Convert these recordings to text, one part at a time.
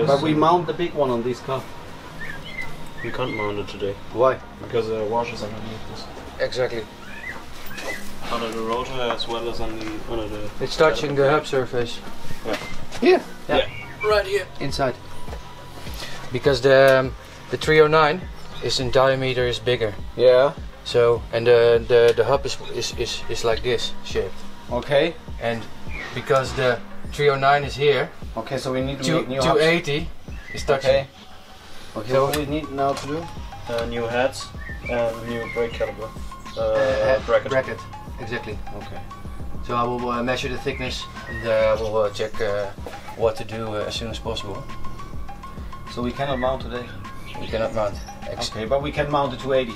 But we mount the big one on this car. You can't mount it today. Why? Because the washers are underneath this. Exactly. Under the rotor as well as under the... It's touching the hub surface. Yeah. Here? Yeah. Right here. Inside. Because the 309 is in diameter is bigger. Yeah. So and the hub is like this shaped. Okay. And because the 309 is here. Okay, so we need to make new 280 is touching. Okay. Okay, so what do we need now to do? New heads and new brake caliper. Bracket. Exactly. Okay. So I will measure the thickness and I will check what to do as soon as possible. So we cannot mount today? We cannot mount. Okay, but we can mount the 280.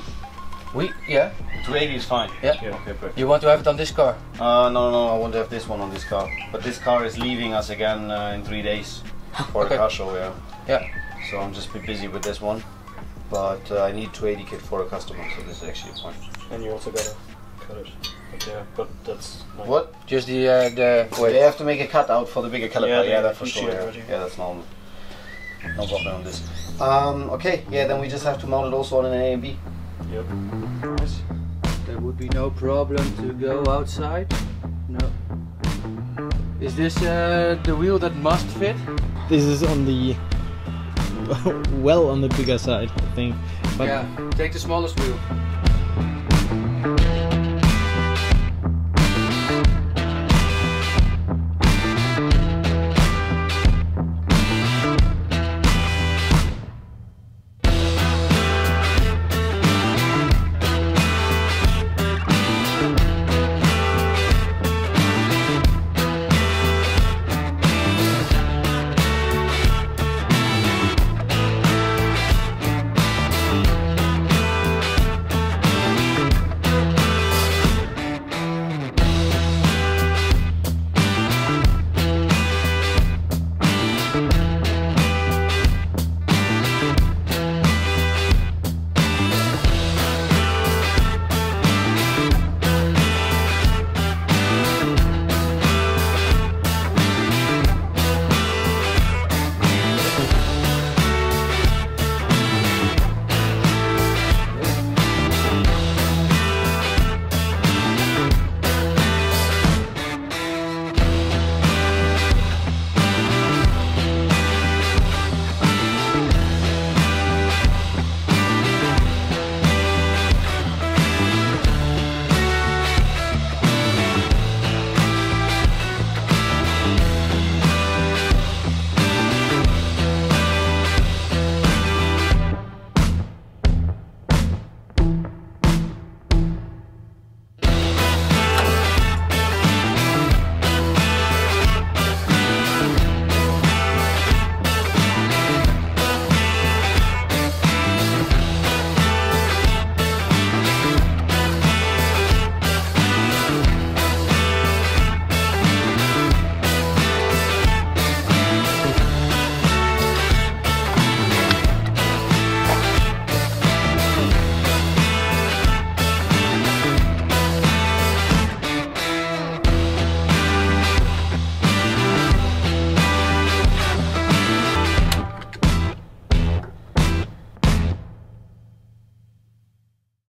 Yeah. 280 is fine. Yeah. Okay, perfect. You want to have it on this car? No, I want to have this one on this car. But this car is leaving us again in 3 days for the car show, yeah. Yeah. So I'm just a bit busy with this one. But I need 280 kit for a customer, so this is actually fine. And you also gotta cut it. But yeah, but that's... Like what? Just the wait. They have to make a cutout for the bigger caliper, yeah, that's for sure. Yeah, that's normal. No problem on this. Okay, yeah, then we just have to mount it also on an A and B. Yep. There would be no problem to go outside. No. Is this the wheel that must fit? This is on the well on the bigger side, I think. But yeah, take the smallest wheel.